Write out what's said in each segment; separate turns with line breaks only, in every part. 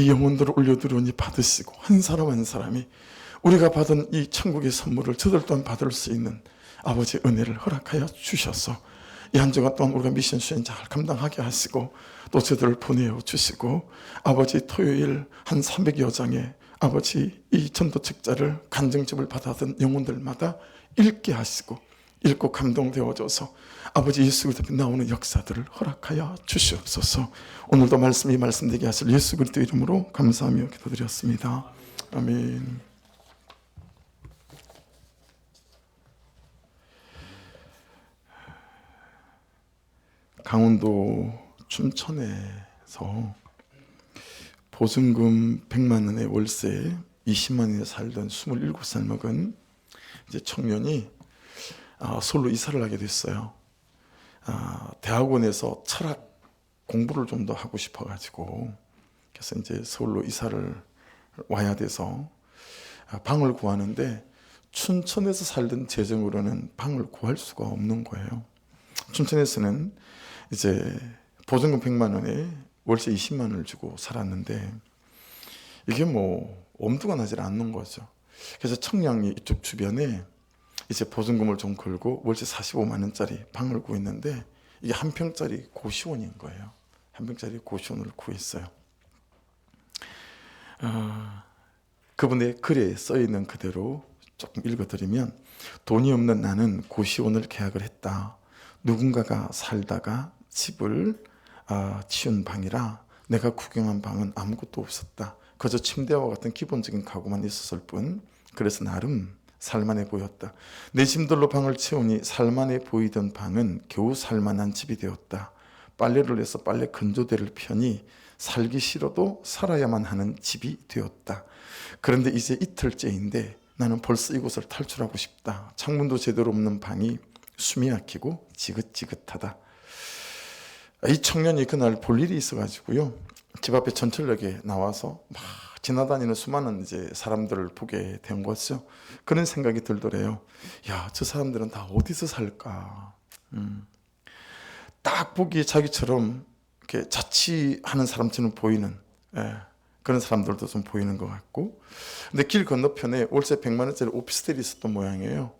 이 영혼들을 올려드리니 받으시고 한 사람 한 사람이 우리가 받은 이 천국의 선물을 저들 또한 받을 수 있는 아버지의 은혜를 허락하여 주셔서 이 한 주간 동안 우리가 미션 수행 잘 감당하게 하시고 또 저들을 보내어 주시고 아버지 토요일 한 300여 장의 아버지 이 전도 책자를 간증집을 받아든 영혼들마다 읽게 하시고 읽고 감동되어져서 아버지 예수 그리스도 나오는 역사들을 허락하여 주시옵소서. 오늘도 말씀이 말씀되게 하실 예수 그리스도 이름으로 감사하며 기도드렸습니다. 아멘. 강원도 춘천에서 보증금 100만 원의 월세 20만 원에 살던 27살 먹은 이제 청년이 서울로 이사를 하게 됐어요. 대학원에서 철학 공부를 좀 더 하고 싶어가지고 그래서 이제 서울로 이사를 와야 돼서 방을 구하는데 춘천에서 살던 재정으로는 방을 구할 수가 없는 거예요. 춘천에서는 이제 보증금 100만 원에 월세 20만 원을 주고 살았는데 이게 뭐 엄두가 나질 않는 거죠. 그래서 청량리 이쪽 주변에 이제 보증금을 좀 걸고 월세 45만 원짜리 방을 구했는데 이게 한 평짜리 고시원인 거예요. 한 평짜리 고시원을 구했어요. 그분의 글에 써 있는 그대로 조금 읽어드리면 돈이 없는 나는 고시원을 계약을 했다. 누군가가 살다가 집을 치운 방이라 내가 구경한 방은 아무것도 없었다. 그저 침대와 같은 기본적인 가구만 있었을 뿐 그래서 나름 살만해 보였다. 내 짐들로 방을 채우니 살만해 보이던 방은 겨우 살만한 집이 되었다. 빨래를 해서 빨래 건조대를 펴니 살기 싫어도 살아야만 하는 집이 되었다. 그런데 이제 이틀째인데 나는 벌써 이곳을 탈출하고 싶다. 창문도 제대로 없는 방이 숨이 막히고 지긋지긋하다. 이 청년이 그날 볼 일이 있어가지고요. 집 앞에 전철역에 나와서 막 지나다니는 수많은 이제 사람들을 보게 된 거죠. 그런 생각이 들더래요. 야, 저 사람들은 다 어디서 살까? 딱 보기에 자기처럼 이렇게 자취하는 사람처럼 보이는 그런 사람들도 좀 보이는 것 같고. 근데 길 건너편에 월세 100만 원짜리 오피스텔이 있었던 모양이에요.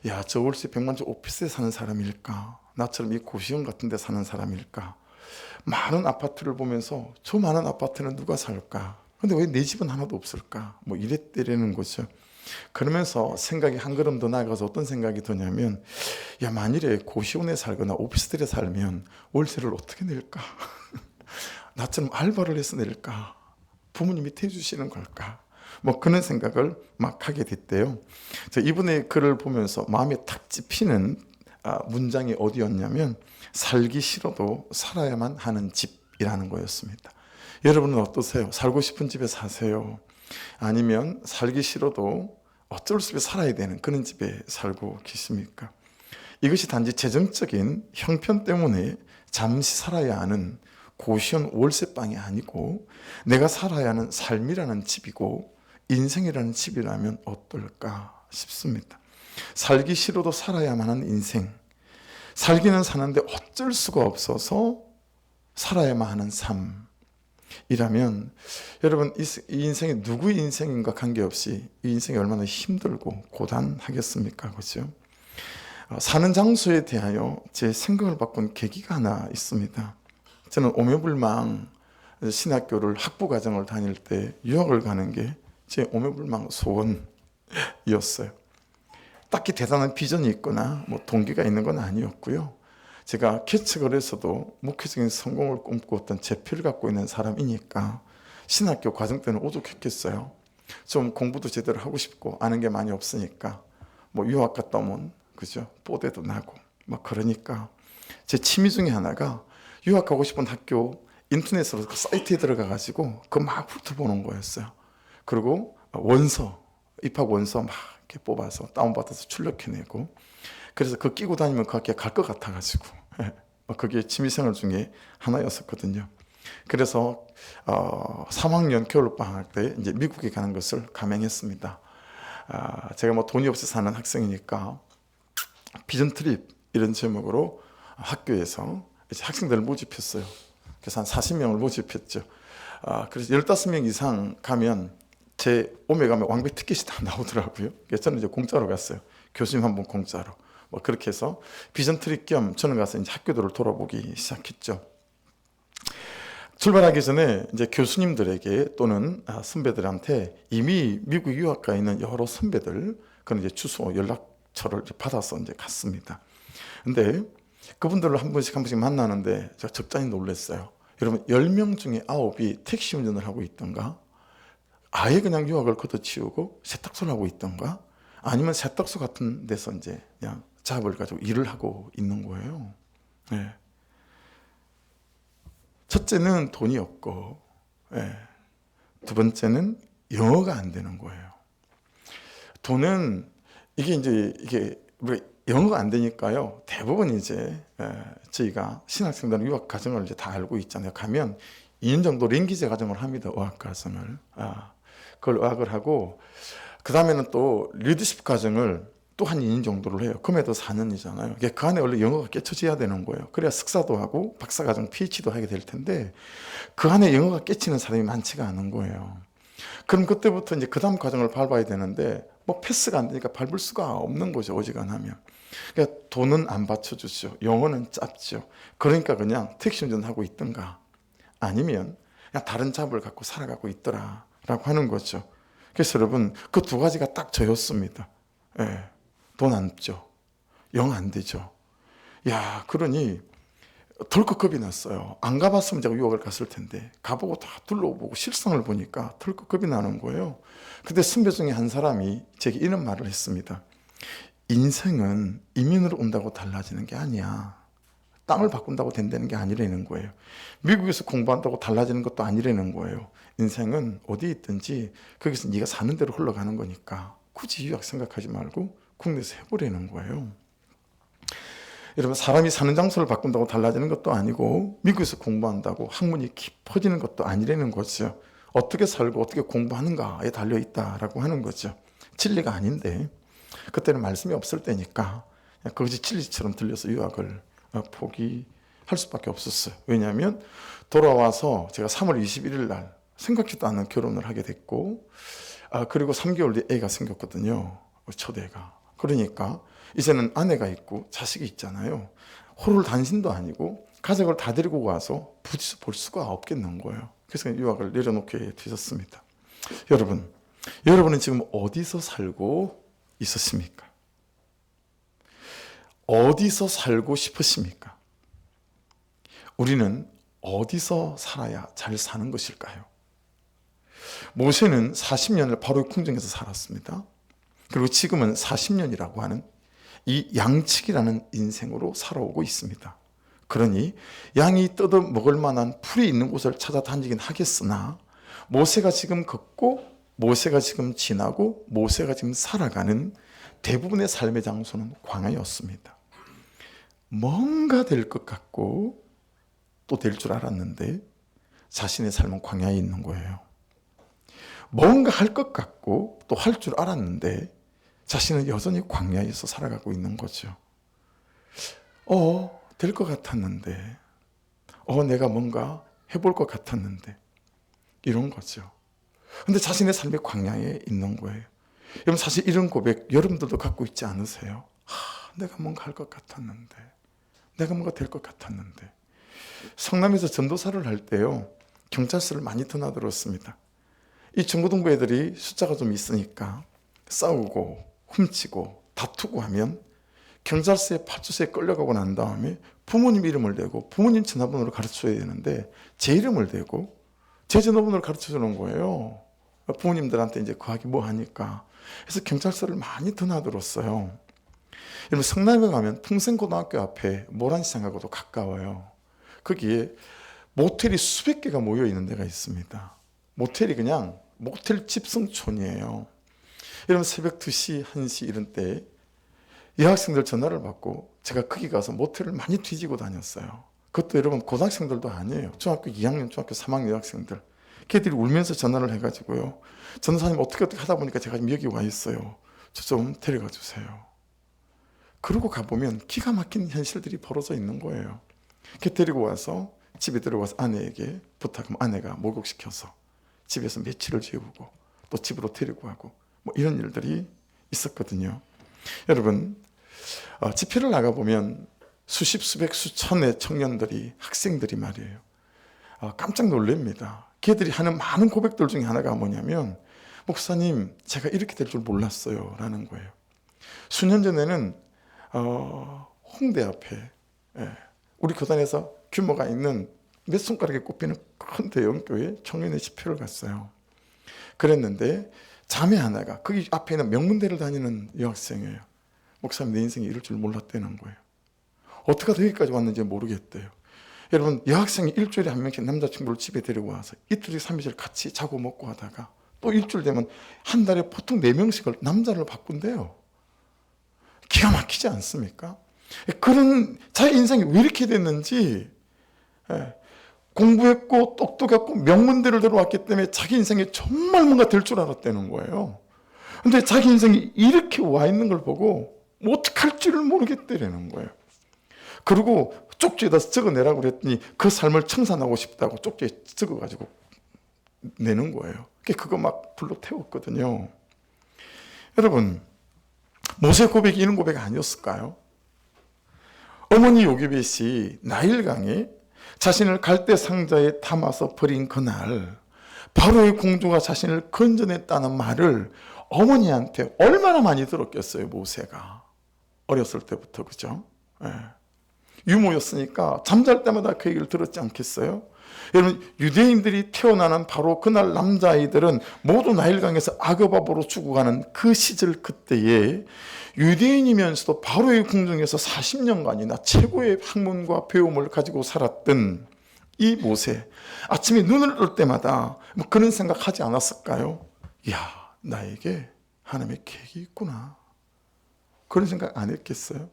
야, 저 월세 100만 원짜리 오피스텔에 사는 사람일까? 나처럼 이 고시원 같은 데 사는 사람일까? 많은 아파트를 보면서 저 많은 아파트는 누가 살까? 근데 왜 내 집은 하나도 없을까? 뭐 이랬더라는 거죠. 그러면서 생각이 한 걸음 더 나아가서 어떤 생각이 드냐면 야, 만일에 고시원에 살거나 오피스텔에 살면 월세를 어떻게 낼까? 나처럼 알바를 해서 낼까? 부모님이 대주시는 걸까? 뭐 그런 생각을 막 하게 됐대요. 이분의 글을 보면서 마음에 탁 찝히는 문장이 어디였냐면 살기 싫어도 살아야만 하는 집이라는 거였습니다. 여러분은 어떠세요? 살고 싶은 집에 사세요? 아니면 살기 싫어도 어쩔 수 없이 살아야 되는 그런 집에 살고 계십니까? 이것이 단지 재정적인 형편 때문에 잠시 살아야 하는 고시원 월세방이 아니고 내가 살아야 하는 삶이라는 집이고 인생이라는 집이라면 어떨까 싶습니다. 살기 싫어도 살아야만 하는 인생, 살기는 사는데 어쩔 수가 없어서 살아야만 하는 삶이라면 여러분 이 인생이 누구의 인생인가 관계없이 이 인생이 얼마나 힘들고 고단하겠습니까? 그렇죠? 사는 장소에 대하여 제 생각을 바꾼 계기가 하나 있습니다. 저는 오매불망 신학교를 학부과정을 다닐 때 유학을 가는 게 제 오매불망 소원이었어요. 딱히 대단한 비전이 있거나 뭐 동기가 있는 건 아니었고요. 제가 개척을 해서도 목회적인 성공을 꿈꾸었던 재표를 갖고 있는 사람이니까 신학교 과정 때는 오죽했겠어요. 좀 공부도 제대로 하고 싶고 아는 게 많이 없으니까 뭐 유학 갔다 오면 그죠? 뽀대도 나고 막 그러니까 제 취미 중에 하나가 유학 가고 싶은 학교 인터넷으로 그 사이트에 들어가 가지고 그 막 훑어보는 거였어요. 그리고 원서, 입학 원서 막 이렇게 뽑아서 다운받아서 출력해내고 그래서 그거 끼고 다니면 그 학교에 갈 것 같아가지고 그게 취미생활 중에 하나였었거든요. 그래서 3학년 겨울방학 때 이제 미국에 가는 것을 감행했습니다. 제가 뭐 돈이 없이 사는 학생이니까 비전 트립 이런 제목으로 학교에서 이제 학생들을 모집했어요. 그래서 한 40명을 모집했죠. 그래서 15명 이상 가면 제 오메 가면 왕비 티켓이 다 나오더라고요. 그래서 저는 이제 공짜로 갔어요. 교수님 한 분 공짜로. 뭐 그렇게 해서 비전 트립 겸 저는 가서 이제 학교들을 돌아보기 시작했죠. 출발하기 전에 이제 교수님들에게 또는 선배들한테 이미 미국 유학 가 있는 여러 선배들 그런 이제 주소 연락처를 이제 받아서 이제 갔습니다. 근데 그분들을 한 번씩 만나는데 제가 적잖이 놀랐어요. 여러분 10명 중에 9이 택시 운전을 하고 있던가 아예 그냥 유학을 걷어치우고 세탁소를 하고 있던가 아니면 세탁소 같은 데서 이제 그냥 잡을 가지고 일을 하고 있는 거예요. 네. 첫째는 돈이 없고, 두 번째는 영어가 안 되는 거예요. 돈은 이게 우리가 영어가 안 되니까요. 대부분 이제 저희가 신학생들은 유학 과정을 이제 다 알고 있잖아요. 가면 2년 정도 랭귀지 과정을 합니다. 어학 과정을. 그걸 어학을 하고 그 다음에는 또 리더십 과정을 또 한 2년 정도를 해요. 그럼에도 4년이잖아요. 그 안에 원래 영어가 깨쳐져야 되는 거예요. 그래야 석사도 하고 박사과정 PhD도 하게 될 텐데 그 안에 영어가 깨치는 사람이 많지가 않은 거예요. 그럼 그때부터 이제 그 다음 과정을 밟아야 되는데 뭐 패스가 안 되니까 밟을 수가 없는 거죠. 어지간하면. 그러니까 돈은 안 받쳐주죠. 영어는 짧죠. 그러니까 그냥 택시 운전하고 있던가 아니면 그냥 다른 잡을 갖고 살아가고 있더라라고 하는 거죠. 그래서 여러분 그 두 가지가 딱 저였습니다. 돈 안 줘. 영 안 되죠. 야, 그러니 덜컥 겁이 났어요. 안 가봤으면 제가 유학을 갔을 텐데 가보고 다 둘러보고 실상을 보니까 덜컥 겁이 나는 거예요. 근데 선배 중에 한 사람이 제게 이런 말을 했습니다. 인생은 이민으로 온다고 달라지는 게 아니야. 땅을 바꾼다고 된다는 게 아니라는 거예요. 미국에서 공부한다고 달라지는 것도 아니라는 거예요. 인생은 어디 있든지 거기서 네가 사는 대로 흘러가는 거니까 굳이 유학 생각하지 말고 국내에서 해보려는 거예요. 여러분 사람이 사는 장소를 바꾼다고 달라지는 것도 아니고 미국에서 공부한다고 학문이 깊어지는 것도 아니라는 거죠. 어떻게 살고 어떻게 공부하는가에 달려있다라고 하는 거죠. 진리가 아닌데 그때는 말씀이 없을 때니까 그것이 진리처럼 들려서 유학을 포기할 수밖에 없었어요. 왜냐하면 돌아와서 제가 3월 21일 날 생각지도 않은 결혼을 하게 됐고 그리고 3개월 뒤에 애가 생겼거든요. 첫 애가. 그러니까 이제는 아내가 있고 자식이 있잖아요. 호를 단신도 아니고 가족을 다 데리고 와서 부딪혀 볼 수가 없겠는 거예요. 그래서 유학을 내려놓게 되셨습니다. 여러분은 지금 어디서 살고 있으십니까? 어디서 살고 싶으십니까? 우리는 어디서 살아야 잘 사는 것일까요? 모세는 40년을 바로의 궁정에서 살았습니다. 그리고 지금은 40년이라고 하는 이 양측이라는 인생으로 살아오고 있습니다. 그러니 양이 뜯어 먹을 만한 풀이 있는 곳을 찾아다니긴 하겠으나 모세가 지금 걷고 모세가 지금 지나고 모세가 지금 살아가는 대부분의 삶의 장소는 광야였습니다. 뭔가 될 것 같고 또 될 줄 알았는데 자신의 삶은 광야에 있는 거예요. 뭔가 할 것 같고 또 할 줄 알았는데 자신은 여전히 광야에서 살아가고 있는 거죠. 될 것 같았는데 내가 뭔가 해볼 것 같았는데 이런 거죠. 근데 자신의 삶이 광야에 있는 거예요. 여러분 사실 이런 고백 여러분들도 갖고 있지 않으세요? 내가 뭔가 할 것 같았는데 내가 뭔가 될 것 같았는데 성남에서 전도사를 할 때요 경찰서를 많이 드나들었습니다. 이 중고등부 애들이 숫자가 좀 있으니까 싸우고 훔치고 다투고 하면 경찰서에 파출소에 끌려가고 난 다음에 부모님 이름을 대고 부모님 전화번호를 가르쳐줘야 되는데 제 이름을 대고 제 전화번호를 가르쳐주는 거예요. 부모님들한테 이제 구하기 뭐 하니까. 그래서 경찰서를 많이 드나들었어요. 여러분 성남에 가면 풍생고등학교 앞에 모란시장하고도 가까워요. 거기에 모텔이 수백 개가 모여 있는 데가 있습니다. 모텔이 그냥 모텔 집성촌이에요. 여러분 새벽 2시, 1시 이런 때 여학생들 전화를 받고 제가 거기 가서 모텔을 많이 뒤지고 다녔어요. 그것도 여러분 고등학생들도 아니에요. 중학교 2학년, 중학교 3학년 여학생들. 걔들이 울면서 전화를 해가지고요. 전도사님 어떻게 하다 보니까 제가 지금 여기 와 있어요. 저 좀 데려가 주세요. 그러고 가보면 기가 막힌 현실들이 벌어져 있는 거예요. 걔 데리고 와서 집에 들어가서 아내에게 부탁하면 아내가 목욕시켜서 집에서 며칠을 재우고 또 집으로 데리고 가고 뭐 이런 일들이 있었거든요. 여러분, 집회를 나가보면 수십, 수백, 수천의 청년들이, 학생들이 말이에요. 깜짝 놀랍니다. 걔들이 하는 많은 고백들 중에 하나가 뭐냐면, 목사님, 제가 이렇게 될 줄 몰랐어요 라는 거예요. 수년 전에는 홍대 앞에 우리 교단에서 규모가 있는 몇 손가락에 꼽히는 큰 대형 교회 청년의 집회를 갔어요. 그랬는데 자매 하나가 거기 앞에 있는 명문대를 다니는 여학생이에요. 목사님, 내 인생이 이럴 줄 몰랐다는 거예요. 어떻게 하다 여기까지 왔는지 모르겠대요. 여러분, 여학생이 일주일에 한 명씩 남자친구를 집에 데리고 와서 이틀, 3일씩 같이 자고 먹고 하다가 또 일주일 되면 한 달에 보통 4명씩을 남자를 바꾼대요. 기가 막히지 않습니까? 그런 자기 인생이 왜 이렇게 됐는지, 공부했고 똑똑했고 명문대를 들어왔기 때문에 자기 인생에 정말 뭔가 될 줄 알았다는 거예요. 근데 자기 인생이 이렇게 와 있는 걸 보고 뭐 어떻게 할 줄을 모르겠다는 거예요. 그리고 쪽지에다 적어내라고 그랬더니 그 삶을 청산하고 싶다고 쪽지에 적어가지고 내는 거예요. 그거 막 불러 태웠거든요. 여러분, 모세 고백이 이런 고백이 아니었을까요? 어머니 요기벳이 나일강에 자신을 갈대 상자에 담아서 버린 그날 바로의 공주가 자신을 건져냈다는 말을 어머니한테 얼마나 많이 들었겠어요, 모세가. 어렸을 때부터, 그죠? 유모였으니까 잠잘 때마다 그 얘기를 들었지 않겠어요? 여러분, 유대인들이 태어나는 바로 그날 남자아이들은 모두 나일강에서 악어밥으로 죽어가는 그 시절 그때에 유대인이면서도 바로의 궁정에서 40년간이나 최고의 학문과 배움을 가지고 살았던 이 모세, 아침에 눈을 뜰 때마다 뭐 그런 생각하지 않았을까요? 이야, 나에게 하나님의 계획이 있구나. 그런 생각 안 했겠어요?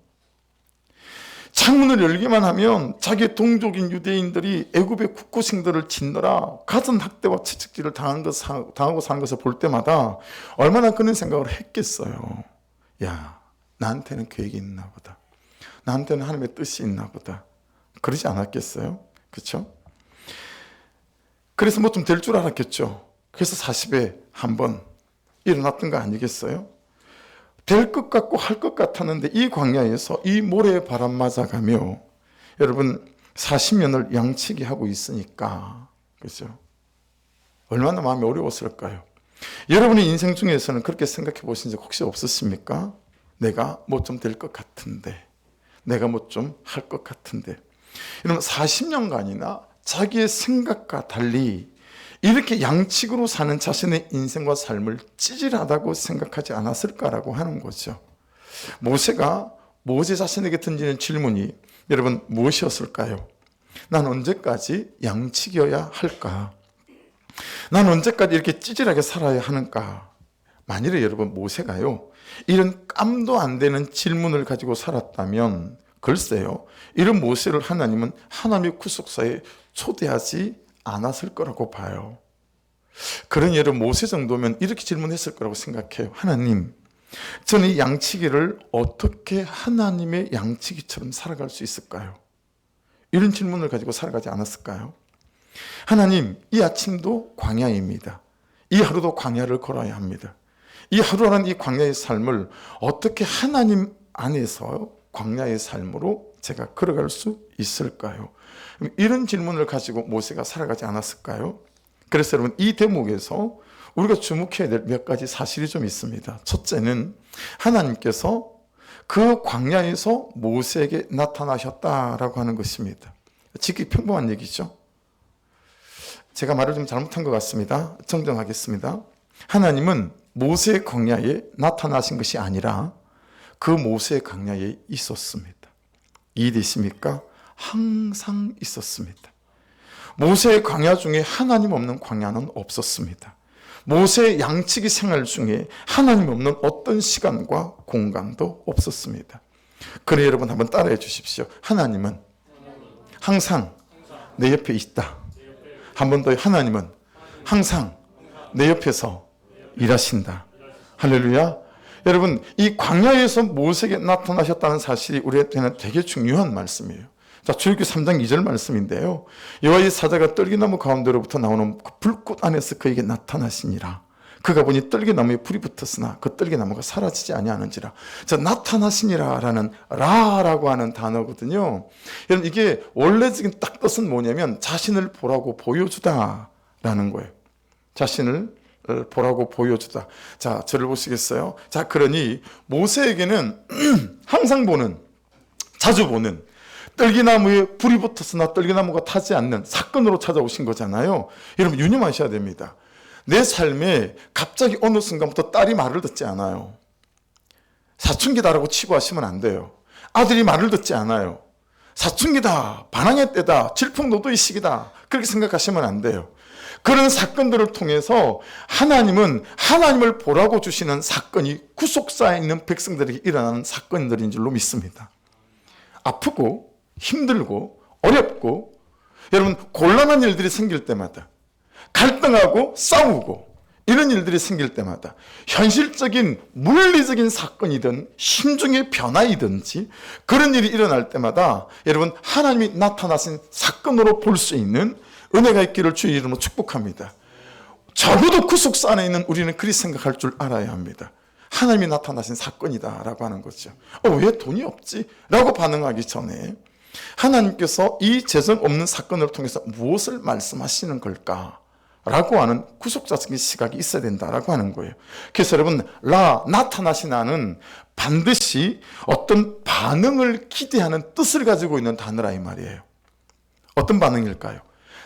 창문을 열기만 하면 자기 동족인 유대인들이 애굽의 국고생들을 짓느라 가진 학대와 채찍질을 당하고 사는 것을 볼 때마다 얼마나 그런 생각을 했겠어요. 야, 나한테는 계획이 있나 보다. 나한테는 하나님의 뜻이 있나 보다. 그러지 않았겠어요? 그렇죠? 그래서 뭐 좀 될 줄 알았겠죠. 그래서 40에 한번 일어났던 거 아니겠어요? 될 것 같고 할 것 같았는데 이 광야에서 이 모래에 바람 맞아가며 여러분 40년을 양치기 하고 있으니까, 그렇죠? 얼마나 마음이 어려웠을까요? 여러분의 인생 중에서는 그렇게 생각해 보신 적 혹시 없으십니까? 내가 뭐 좀 될 것 같은데, 내가 뭐 좀 할 것 같은데. 여러분 40년간이나 자기의 생각과 달리 이렇게 양측으로 사는 자신의 인생과 삶을 찌질하다고 생각하지 않았을까라고 하는 거죠. 모세가 모세 자신에게 던지는 질문이 여러분 무엇이었을까요? 난 언제까지 양측이어야 할까? 난 언제까지 이렇게 찌질하게 살아야 하는가? 만일에 여러분 모세가요 이런 깜도 안 되는 질문을 가지고 살았다면 글쎄요, 이런 모세를 하나님은 하나님의 구속사에 초대하지 않았을 거라고 봐요. 그러니 여러분 모세 정도면 이렇게 질문했을 거라고 생각해요. 하나님, 저는 이 양치기를 어떻게 하나님의 양치기처럼 살아갈 수 있을까요? 이런 질문을 가지고 살아가지 않았을까요? 하나님, 이 아침도 광야입니다. 이 하루도 광야를 걸어야 합니다. 이 하루라는 이 광야의 삶을 어떻게 하나님 안에서 광야의 삶으로 제가 걸어갈 수 있을까요? 이런 질문을 가지고 모세가 살아가지 않았을까요? 그래서 여러분 이 대목에서 우리가 주목해야 될 몇 가지 사실이 좀 있습니다. 첫째는 하나님께서 그 광야에서 모세에게 나타나셨다라고 하는 것입니다. 지극히 평범한 얘기죠. 제가 말을 좀 잘못한 것 같습니다. 정정하겠습니다. 하나님은 모세의 광야에 나타나신 것이 아니라 그 모세의 광야에 있었습니다. 이해되십니까? 항상 있었습니다. 모세의 광야 중에 하나님 없는 광야는 없었습니다. 모세의 양치기 생활 중에 하나님 없는 어떤 시간과 공간도 없었습니다. 그래 여러분 한번 따라해 주십시오. 하나님은 항상 내 옆에 있다. 한 번 더, 하나님은 항상 내 옆에서 일하신다. 할렐루야. 여러분 이 광야에서 모세에게 나타나셨다는 사실이 우리한테는 되게 중요한 말씀이에요. 자, 출애굽기 3장 2절 말씀인데요. 여호와의 사자가 떨기나무 가운데로부터 나오는 그 불꽃 안에서 그에게 나타나시니라. 그가 보니 떨기나무에 불이 붙었으나 그 떨기나무가 사라지지 아니하는지라. 자, 나타나시니라라는 라라고 하는 단어거든요. 여러분, 이게 원래적인 딱 뜻은 뭐냐면 자신을 보라고 보여주다라는 거예요. 자신을 보라고 보여주다. 자, 저를 보시겠어요? 자, 그러니 모세에게는 항상 보는, 자주 보는, 떨기나무에 불이 붙었으나 떨기나무가 타지 않는 사건으로 찾아오신 거잖아요. 여러분, 유념하셔야 됩니다. 내 삶에 갑자기 어느 순간부터 딸이 말을 듣지 않아요. 사춘기다라고 치고 하시면 안 돼요. 아들이 말을 듣지 않아요. 사춘기다, 반항의 때다, 질풍노도의 시기다, 그렇게 생각하시면 안 돼요. 그런 사건들을 통해서 하나님은 하나님을 보라고 주시는 사건이 구속사에 있는 백성들에게 일어나는 사건들인 줄로 믿습니다. 아프고 힘들고 어렵고, 여러분, 곤란한 일들이 생길 때마다, 갈등하고 싸우고 이런 일들이 생길 때마다, 현실적인 물리적인 사건이든 심중의 변화이든지 그런 일이 일어날 때마다 여러분, 하나님이 나타나신 사건으로 볼 수 있는 은혜가 있기를 주의 이름으로 축복합니다. 적어도 구속사 안에 있는 우리는 그리 생각할 줄 알아야 합니다. 하나님이 나타나신 사건이다 라고 하는 거죠. 왜 돈이 없지? 라고 반응하기 전에 하나님께서 이 재정 없는 사건을 통해서 무엇을 말씀하시는 걸까? 라고 하는 구속자적인 시각이 있어야 된다라고 하는 거예요. 그래서 여러분, 나타나시나는 반드시 어떤 반응을 기대하는 뜻을 가지고 있는 단어라 이 말이에요. 어떤 반응일까요?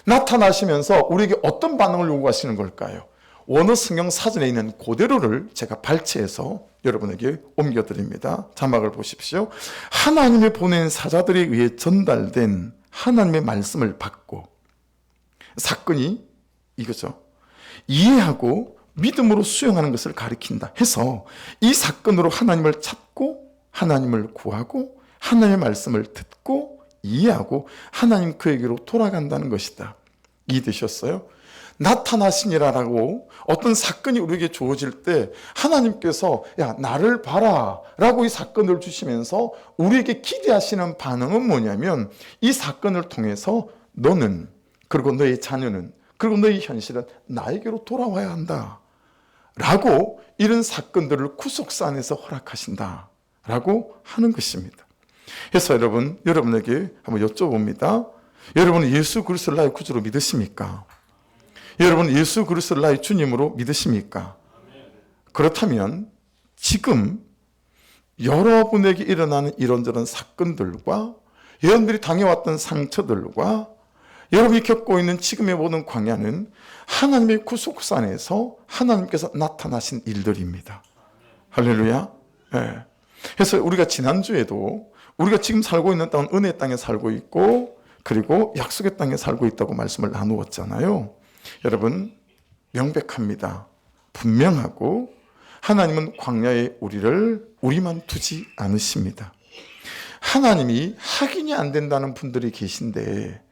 나타나시면서 우리에게 어떤 반응을 요구하시는 걸까요? 원어 성경 사전에 있는 그대로를 제가 발췌해서 여러분에게 옮겨드립니다. 자막을 보십시오. 하나님이 보낸 사자들에 의해 전달된 하나님의 말씀을 받고, 사건이 이거죠. 이해하고 믿음으로 수용하는 것을 가리킨다 해서 이 사건으로 하나님을 찾고 하나님을 구하고 하나님의 말씀을 듣고 이해하고 하나님 그에게로 돌아간다는 것이다. 이해되셨어요? 나타나시니라라고 어떤 사건이 우리에게 주어질 때 하나님께서 야, 나를 봐라 라고 이 사건을 주시면서 우리에게 기대하시는 반응은 뭐냐면, 이 사건을 통해서 너는, 그리고 너의 자녀는, 그리고 너의 현실은 나에게로 돌아와야 한다 라고, 이런 사건들을 구속사 안에서 허락하신다 라고 하는 것입니다. 그래서 여러분에게 한번 여쭤봅니다. 여러분은 예수 그리스도를 나의 구주로 믿으십니까? 여러분 예수 그리스도를 나의 주님으로 믿으십니까? 그렇다면 지금 여러분에게 일어나는 이런저런 사건들과 여러분들이 당해왔던 상처들과 여러분이 겪고 있는 지금의 모든 광야는 하나님의 구속사 안에서 하나님께서 나타나신 일들입니다. 할렐루야. 네. 그래서 우리가 지난주에도 우리가 지금 살고 있는 땅은 은혜의 땅에 살고 있고, 그리고 약속의 땅에 살고 있다고 말씀을 나누었잖아요. 여러분, 명백합니다. 분명하고, 하나님은 광야에 우리만 두지 않으십니다. 하나님이 확인이 안 된다는 분들이 계신데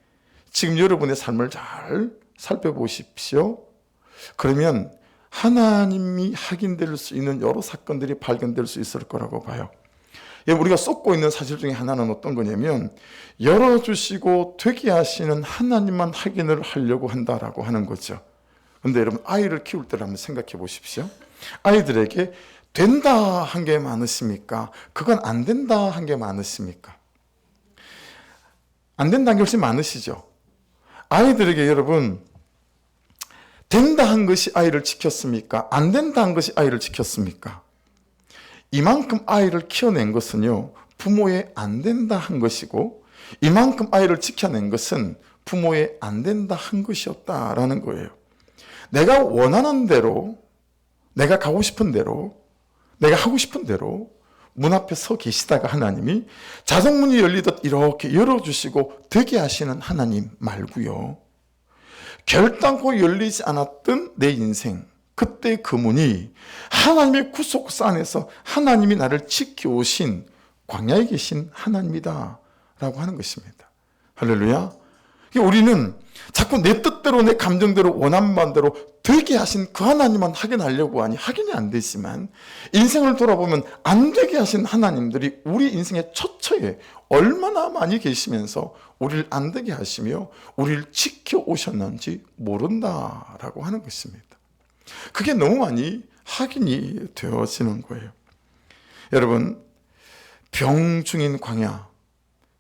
지금 여러분의 삶을 잘 살펴보십시오. 그러면 하나님이 확인될 수 있는 여러 사건들이 발견될 수 있을 거라고 봐요. 우리가 쏟고 있는 사실 중에 하나는 어떤 거냐면, 열어주시고 되게 하시는 하나님만 확인을 하려고 한다라고 하는 거죠. 그런데 여러분, 아이를 키울 때를 한번 생각해 보십시오. 아이들에게 된다 한 게 많으십니까? 그건 안 된다 한 게 많으십니까? 안 된다는 게 훨씬 많으시죠? 아이들에게 여러분, 된다 한 것이 아이를 지켰습니까? 안 된다 한 것이 아이를 지켰습니까? 이만큼 아이를 키워낸 것은요, 부모의 안 된다 한 것이고, 이만큼 아이를 지켜낸 것은 부모의 안 된다 한 것이었다라는 거예요. 내가 원하는 대로, 내가 가고 싶은 대로, 내가 하고 싶은 대로 문 앞에 서 계시다가 하나님이 자동문이 열리듯 이렇게 열어주시고 되게 하시는 하나님 말고요, 결단코 열리지 않았던 내 인생, 그때 그 문이 하나님의 구속사 안에서 하나님이 나를 지켜오신 광야에 계신 하나님이다 라고 하는 것입니다. 할렐루야. 우리는 자꾸 내 뜻대로 내 감정대로 원하는 바대로 되게 하신 그 하나님만 확인하려고 하니 확인이 안 되지만 인생을 돌아보면 안 되게 하신 하나님들이 우리 인생의 처처에 얼마나 많이 계시면서 우리를 안 되게 하시며 우리를 지켜오셨는지 모른다라고 하는 것입니다. 그게 너무 많이 확인이 되어지는 거예요. 여러분, 병 중인 광야,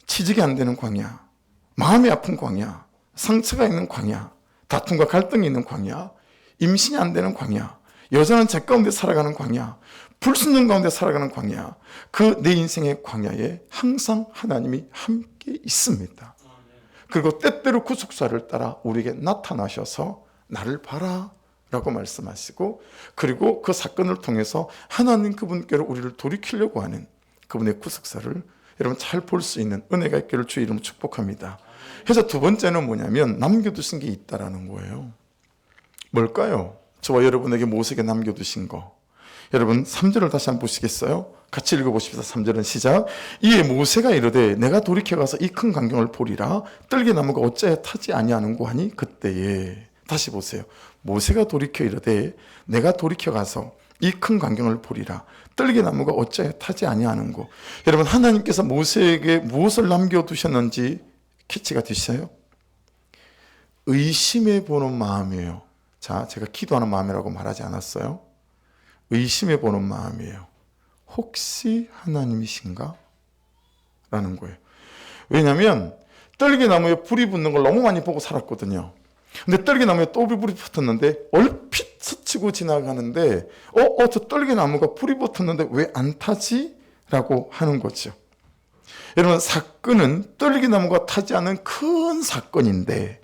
취직이 안 되는 광야, 마음이 아픈 광야, 상처가 있는 광야, 다툼과 갈등이 있는 광야, 임신이 안 되는 광야, 여자는 죄 가운데 살아가는 광야, 불순종 가운데 살아가는 광야, 그 내 인생의 광야에 항상 하나님이 함께 있습니다. 그리고 때때로 구속사를 따라 우리에게 나타나셔서 나를 봐라 라고 말씀하시고, 그리고 그 사건을 통해서 하나님 그분께로 우리를 돌이키려고 하는 그분의 구속사를 여러분 잘 볼 수 있는 은혜가 있기를 주의 이름으로 축복합니다. 그래서 두 번째는 뭐냐면 남겨두신 게 있다라는 거예요. 뭘까요? 저와 여러분에게 모세에게 남겨두신 거. 여러분 3절을 다시 한번 보시겠어요? 같이 읽어보십시다. 3절은 시작. 이에 모세가 이르되 내가 돌이켜가서 이 큰 광경을 보리라. 뜰개나무가 어찌하여 타지 아니하는고 하니 그때에. 다시 보세요. 모세가 돌이켜 이르되 내가 돌이켜가서 이 큰 광경을 보리라. 뜰개나무가 어찌하여 타지 아니하는고. 여러분 하나님께서 모세에게 무엇을 남겨두셨는지 캐치가 되셔요? 의심해 보는 마음이에요. 자, 제가 기도하는 마음이라고 말하지 않았어요? 의심해 보는 마음이에요. 혹시 하나님이신가? 라는 거예요. 왜냐하면 뜰개나무에 불이 붙는 걸 너무 많이 보고 살았거든요. 근데 뜰개나무에 또 불이 붙었는데 얼핏 스치고 지나가는데 저 뜰개나무가 불이 붙었는데 왜 안 타지? 라고 하는 거죠. 여러분 사건은 뜰개나무가 타지 않은 큰 사건인데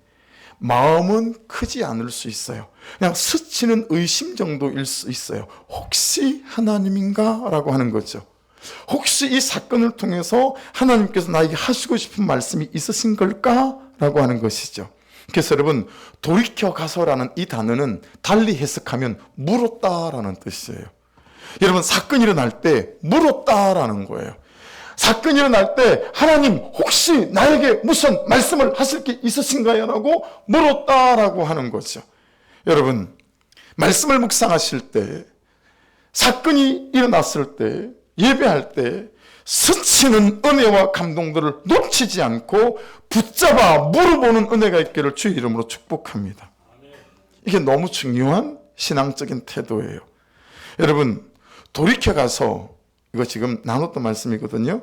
마음은 크지 않을 수 있어요. 그냥 스치는 의심 정도일 수 있어요. 혹시 하나님인가? 라고 하는 거죠. 혹시 이 사건을 통해서 하나님께서 나에게 하시고 싶은 말씀이 있으신 걸까? 라고 하는 것이죠. 그래서 여러분 돌이켜 가서라는 이 단어는 달리 해석하면 물었다라는 뜻이에요. 여러분 사건이 일어날 때 물었다라는 거예요. 사건이 일어날 때 하나님 혹시 나에게 무슨 말씀을 하실 게 있으신가요? 라고 물었다라고 하는 거죠. 여러분 말씀을 묵상하실 때, 사건이 일어났을 때, 예배할 때 스치는 은혜와 감동들을 놓치지 않고 붙잡아 물어보는 은혜가 있기를 주의 이름으로 축복합니다. 이게 너무 중요한 신앙적인 태도예요. 여러분 돌이켜가서, 이거 지금 나눴던 말씀이거든요.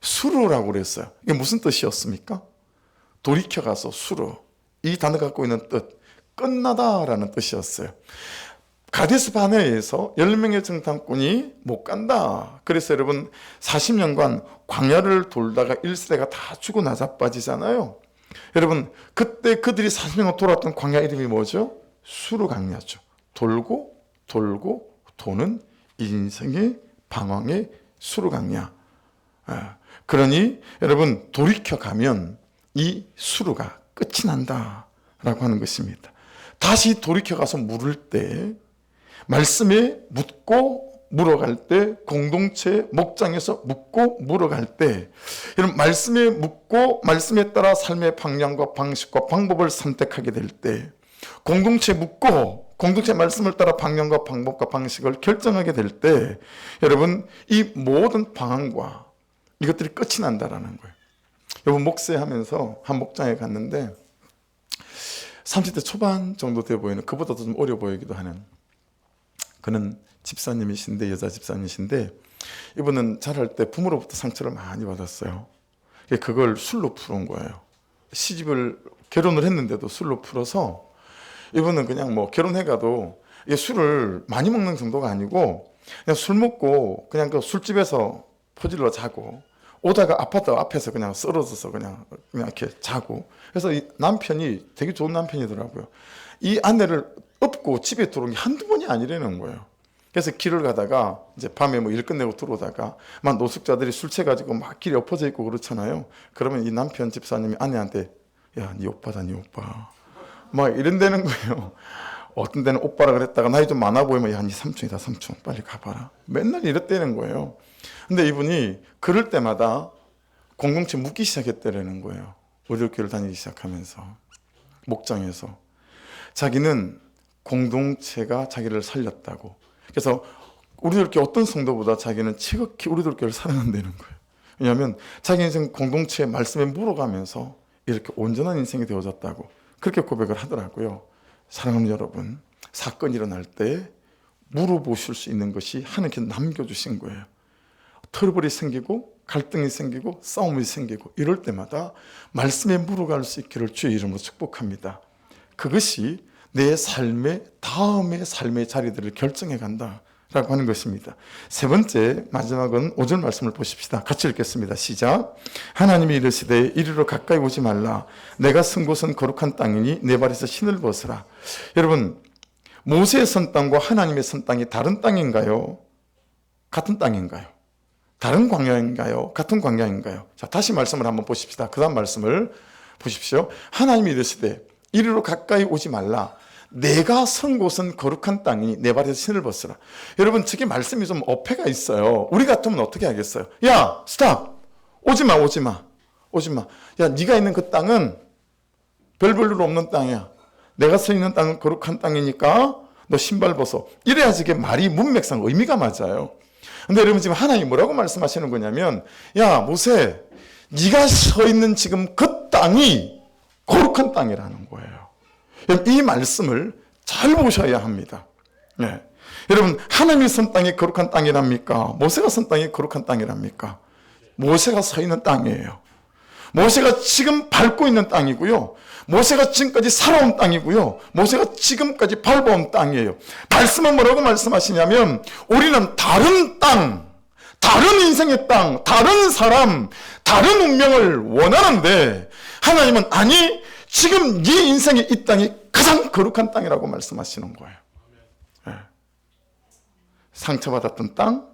수루라고 그랬어요. 이게 무슨 뜻이었습니까? 돌이켜가서 수루. 이 단어 갖고 있는 뜻, 끝나다라는 뜻이었어요. 가데스 바네아에서 10명의 정탐꾼이 못 간다. 그래서 여러분 40년간 광야를 돌다가 1세대가 다 죽고 나자빠지잖아요. 여러분 그때 그들이 40년 돌았던 광야 이름이 뭐죠? 수루 광야죠. 돌고 돌고 도는 인생의 방황의 수루 광야. 그러니 여러분 돌이켜가면 이 수루가 끝이 난다라고 하는 것입니다. 다시 돌이켜가서 물을 때, 말씀에 묻고 물어갈 때, 공동체 목장에서 묻고 물어갈 때, 이런 말씀에 묻고 말씀에 따라 삶의 방향과 방식과 방법을 선택하게 될 때, 공동체 묻고 공동체 말씀을 따라 방향과 방법과 방식을 결정하게 될 때, 여러분 이 모든 방황과 이것들이 끝이 난다라는 거예요. 여러분 목회하면서 한 목장에 갔는데 30대 초반 정도 돼 보이는, 그보다도 좀 어려 보이기도 하는, 그는 집사님이신데, 여자 집사님이신데, 이분은 자랄 때 부모로부터 상처를 많이 받았어요. 그걸 술로 푸는 거예요. 결혼을 했는데도 술로 풀어서, 이분은 그냥 뭐 결혼해가도 술을 많이 먹는 정도가 아니고 그냥 술 먹고 그냥 그 술집에서 퍼질러 자고, 오다가 아파트 앞에서 그냥 쓰러져서 그냥 이렇게 자고. 그래서 이 남편이 되게 좋은 남편이더라고요. 이 아내를 업고 집에 들어온 게 한두 번이 아니라는 거예요. 그래서 길을 가다가 이제 밤에 뭐 일 끝내고 들어오다가 막 노숙자들이 술 취해가지고 막 길에 엎어져 있고 그렇잖아요. 그러면 이 남편 집사님이 아내한테 야, 네 오빠다, 네 오빠. 막 이런다는 거예요. 어떤 데는 오빠라 그랬다가 나이 좀 많아 보이면 야, 네 삼촌이다, 삼촌. 빨리 가봐라. 맨날 이랬다는 거예요. 근데 이분이 그럴 때마다 공동체 묻기 시작했다는 거예요. 우리들 교회를 다니기 시작하면서 목장에서 자기는 공동체가 자기를 살렸다고. 그래서 우리들 교회 어떤 성도보다 자기는 지극히 우리들 교회를 사랑한다는 거예요. 왜냐하면 자기 인생 공동체의 말씀에 물어가면서 이렇게 온전한 인생이 되어졌다고 그렇게 고백을 하더라고요. 사랑하는 여러분, 사건이 일어날 때 물어보실 수 있는 것이 하나님께 남겨주신 거예요. 트러블이 생기고 갈등이 생기고 싸움이 생기고 이럴 때마다 말씀에 물어갈 수 있기를 주의 이름으로 축복합니다. 그것이 내 삶의 다음의 삶의 자리들을 결정해 간다라고 하는 것입니다. 세 번째, 마지막은 5절 말씀을 보십시다. 같이 읽겠습니다. 시작. 하나님이 이르시되 이리로 가까이 오지 말라. 내가 쓴 곳은 거룩한 땅이니 내 발에서 신을 벗으라. 여러분, 모세의 선 땅과 하나님의 선 땅이 다른 땅인가요? 같은 땅인가요? 다른 광야인가요? 같은 광야인가요? 자, 다시 말씀을 한번 보십시다. 그 다음 말씀을 보십시오. 하나님이 이르시되 이리로 가까이 오지 말라. 내가 선 곳은 거룩한 땅이니 내 발에서 신을 벗으라. 여러분, 저게 말씀이 좀 어폐가 있어요. 우리 같으면 어떻게 하겠어요? 야, 스탑! 오지마, 오지마, 오지마. 야, 네가 있는 그 땅은 별 볼일 없는 땅이야. 내가 서 있는 땅은 거룩한 땅이니까 너 신발 벗어. 이래야지 이게 말이 문맥상 의미가 맞아요. 근데 여러분, 지금 하나님이 뭐라고 말씀하시는 거냐면, 야, 모세, 네가 서 있는 지금 그 땅이 거룩한 땅이라는 거예요. 이 말씀을 잘 보셔야 합니다. 네. 여러분, 하나님이 선 땅이 거룩한 땅이랍니까? 모세가 선 땅이 거룩한 땅이랍니까? 모세가 서 있는 땅이에요. 모세가 지금 밟고 있는 땅이고요. 모세가 지금까지 살아온 땅이고요. 모세가 지금까지 밟아온 땅이에요. 말씀은 뭐라고 말씀하시냐면, 우리는 다른 땅, 다른 인생의 땅, 다른 사람, 다른 운명을 원하는데, 하나님은 아니, 지금 네 인생의 이 땅이 가장 거룩한 땅이라고 말씀하시는 거예요. 네. 상처받았던 땅,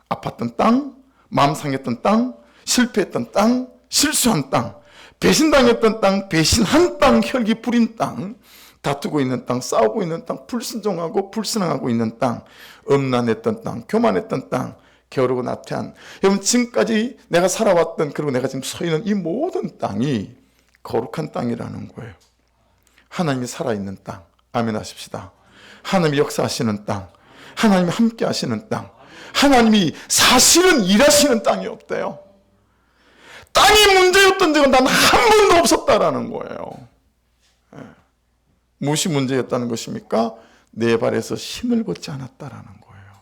아팠던 땅, 마음 상했던 땅, 실패했던 땅, 실수한 땅, 배신당했던 땅, 배신한 땅, 혈기 부린 땅, 다투고 있는 땅, 싸우고 있는 땅, 불순종하고 불순항하고 있는 땅, 음란했던 땅, 교만했던 땅, 게으르고 나태한. 여러분, 지금까지 내가 살아왔던, 그리고 내가 지금 서 있는 이 모든 땅이 거룩한 땅이라는 거예요. 하나님이 살아있는 땅. 아멘 하십시다. 하나님이 역사하시는 땅, 하나님이 함께 하시는 땅, 하나님이 사실은 일하시는 땅이 없대요. 땅이 문제였던 적은 단 한 번도 없었다라는 거예요. 무엇이 문제였다는 것입니까? 내 발에서 신을 벗지 않았다라는 거예요.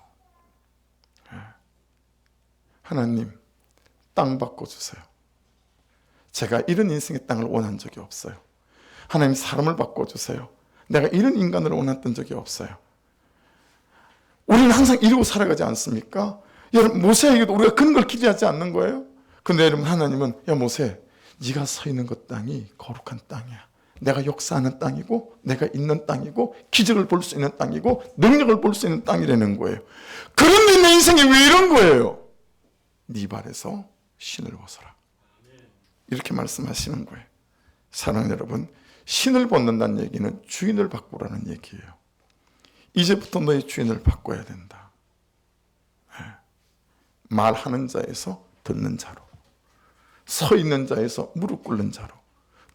하나님, 땅 바꿔주세요. 제가 이런 인생의 땅을 원한 적이 없어요. 하나님, 사람을 바꿔주세요. 내가 이런 인간을 원했던 적이 없어요. 우리는 항상 이러고 살아가지 않습니까? 여러분, 모세에게도 우리가 그런 걸 기대하지 않는 거예요? 근데 여러분, 하나님은, 야 모세, 네가 서 있는 그 땅이 거룩한 땅이야. 내가 역사하는 땅이고, 내가 있는 땅이고, 기적을 볼 수 있는 땅이고, 능력을 볼 수 있는 땅이라는 거예요. 그런데 내 인생이 왜 이런 거예요? 네 발에서 신을 벗어라. 이렇게 말씀하시는 거예요. 사랑하는 여러분, 신을 벗는다는 얘기는 주인을 바꾸라는 얘기예요. 이제부터 너의 주인을 바꿔야 된다. 말하는 자에서 듣는 자로, 서 있는 자에서 무릎 꿇는 자로,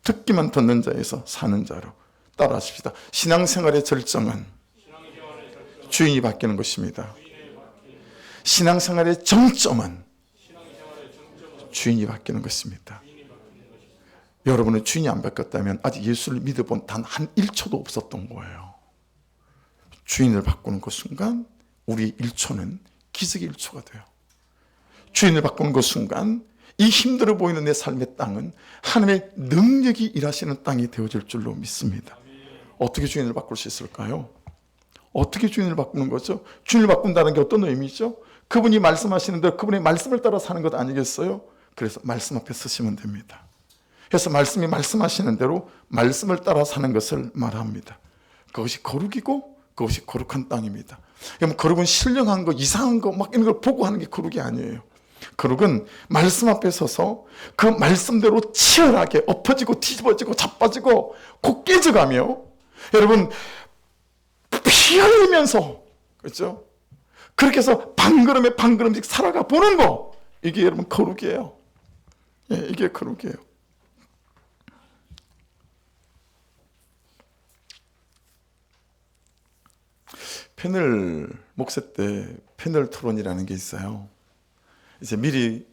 듣기만 듣는 자에서 사는 자로 따라하십시다. 신앙생활의 절정은 주인이 바뀌는 것입니다. 신앙생활의 정점은 주인이 바뀌는 것입니다. 여러분은 주인이 안 바뀌었다면 아직 예수를 믿어본 단 한 1초도 없었던 거예요. 주인을 바꾸는 그 순간 우리 1초는 기적의 1초가 돼요. 주인을 바꾸는 그 순간 이 힘들어 보이는 내 삶의 땅은 하나님의 능력이 일하시는 땅이 되어질 줄로 믿습니다. 어떻게 주인을 바꿀 수 있을까요? 어떻게 주인을 바꾸는 거죠? 주인을 바꾼다는 게 어떤 의미죠? 그분이 말씀하시는 대로 그분의 말씀을 따라 사는 것 아니겠어요? 그래서 말씀 앞에 서시면 됩니다. 그래서 말씀이 말씀하시는 대로 말씀을 따라 사는 것을 말합니다. 그것이 거룩이고 그것이 거룩한 땅입니다. 거룩은 신령한 거, 이상한 거 막 이런 걸 보고 하는 게 거룩이 아니에요. 거룩은 말씀 앞에 서서 그 말씀대로 치열하게 엎어지고 뒤집어지고 자빠지고 곧 깨져가며, 여러분 피 흘리면서, 그렇죠? 그렇게 해서 반걸음에 반걸음씩 살아가 보는 거, 이게 여러분 거룩이에요. 예, 이게 거룩이에요. 패널 목회 때 패널 토론이라는 게 있어요. 이제 미리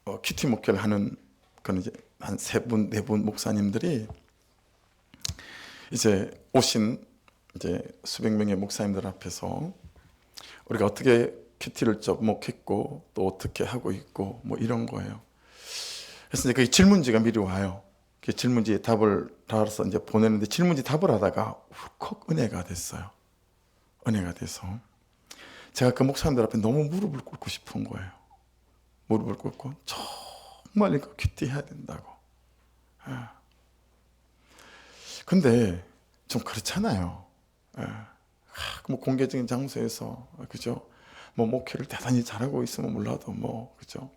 큐티 목회를 하는 그런 이제 한 3분, 4분 목사님들이 이제 오신 이제 수백 명의 목사님들 앞에서 우리가 어떻게 큐티를 접목했고 또 어떻게 하고 있고 뭐 이런 거예요. 그래서 이제 그 질문지가 미리 와요. 그 질문지에 답을 달아서 이제 보내는데 질문지 답을 하다가 울컥 은혜가 됐어요. 은혜가 돼서 제가 그 목사님들 앞에 너무 무릎을 꿇고 싶은 거예요. 무릎을 꿇고 정말 이거 큐티 해야 된다고. 근데 좀 그렇잖아요. 뭐 공개적인 장소에서 그죠? 뭐 목회를 대단히 잘하고 있으면 몰라도 뭐 그죠?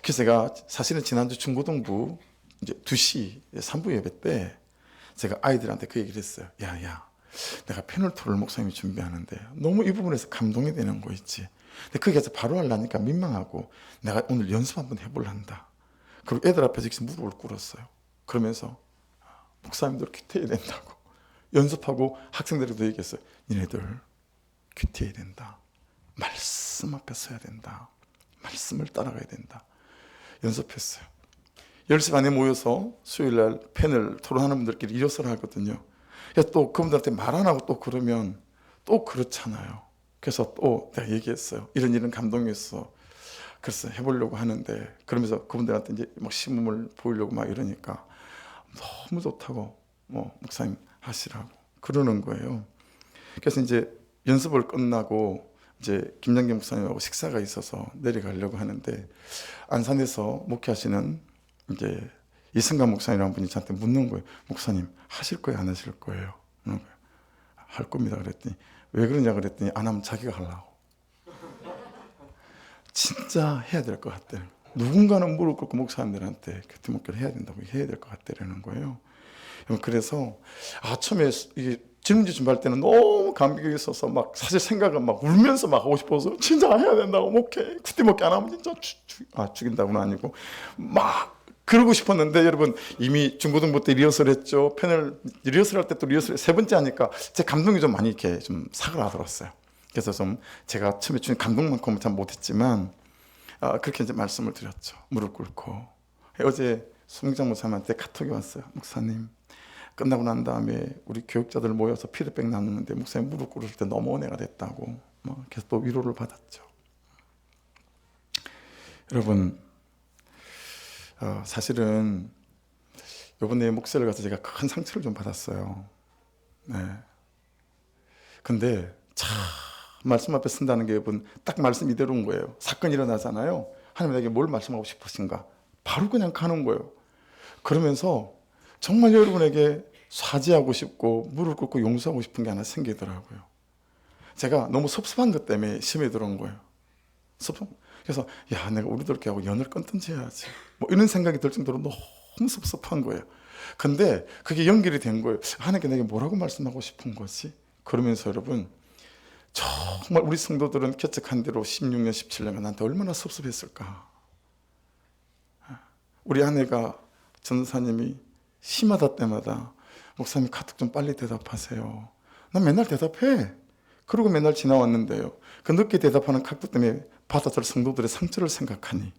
그래서 제가 사실은 지난주 중고등부 이제 2시 3부 예배 때 제가 아이들한테 그 얘기를 했어요. 야, 내가 패널 토론을 목사님이 준비하는데 너무 이 부분에서 감동이 되는 거 있지. 근데 거기 가서 바로 하려니까 민망하고 내가 오늘 연습 한번 해볼란다. 그리고 애들 앞에서 무릎을 꿇었어요. 그러면서 목사님들 큐티해야 된다고 연습하고 학생들에도 얘기했어요. 니네들 큐티해야 된다. 말씀 앞에 서야 된다. 말씀을 따라가야 된다. 연습했어요. 10시 반에 모여서 수요일날 패널 토론하는 분들끼리 리허설을 하거든요. 그래서 또 그분들한테 말 안 하고 또 그러면 또 그렇잖아요. 그래서 또 내가 얘기했어요. 이런 감동이었어. 그래서 해보려고 하는데 그러면서 그분들한테 이제 막 시범을 보이려고 막 이러니까 너무 좋다고 뭐 목사님 하시라고 그러는 거예요. 그래서 이제 연습을 끝나고 이제 김장기 목사님하고 식사가 있어서 내려가려고 하는데 안산에서 목회하시는 이제 이승관 목사님이라는 분이 저한테 묻는 거예요. 목사님 하실 거예요, 안 하실 거예요? 할 겁니다. 그랬더니 왜 그러냐 그랬더니 안 하면 자기가 하려고. 진짜 해야 될 것 같대. 누군가는 무릎 꿇고 목사님들한테 큐티 목회를 해야 된다고 해야 될 것 같다라는 거예요. 그래서 처음에 이게 질문지 준비할 때는 너무 감격이 있어서 막 사실 생각은 막 울면서 막 하고 싶어서 진짜 해야 된다고 목회 큐티 목회 안 하면 진짜 죽인다고는 아니고 막 그러고 싶었는데 여러분 이미 중고등부 때 리허설 했죠. 패널 리허설 할 때 또 리허설 3번째 하니까 제 감동이 좀 많이 이렇게 좀 사그라들었어요. 그래서 좀 제가 처음에 주는 감동만큼은 참 못했지만 그렇게 이제 말씀을 드렸죠. 무릎 꿇고. 어제 송장 목사님한테 카톡이 왔어요. 목사님 끝나고 난 다음에 우리 교육자들 모여서 피드백 나누는데 목사님 무릎 꿇을 때 너무 은혜가 됐다고 계속 또 위로를 받았죠. 여러분 사실은 이번에 목사를 가서 제가 큰 상처를 좀 받았어요. 네. 근데 참 말씀 앞에 쓴다는 게 여러분 딱 말씀 이대로인 거예요. 사건이 일어나잖아요. 하나님에게 뭘 말씀하고 싶으신가? 바로 그냥 가는 거예요. 그러면서 정말 여러분에게 사죄하고 싶고 무릎 꿇고 용서하고 싶은 게 하나 생기더라고요. 제가 너무 섭섭한 것 때문에 심해 들어온 거예요. 그래서 내가 우리들께 하고 연을 끊든지 해야지. 뭐 이런 생각이 들 정도로 너무 섭섭한 거예요. 근데 그게 연결이 된 거예요. 하나님께 내게 뭐라고 말씀하고 싶은 거지? 그러면서 여러분 정말 우리 성도들은 개척한 대로 16년, 17년간 나한테 얼마나 섭섭했을까. 우리 아내가 전도사님이 심하다 때마다 목사님 카톡 좀 빨리 대답하세요. 난 맨날 대답해. 그러고 맨날 지나왔는데요. 그 늦게 대답하는 카톡 때문에 받아들 성도들의 상처를 생각하니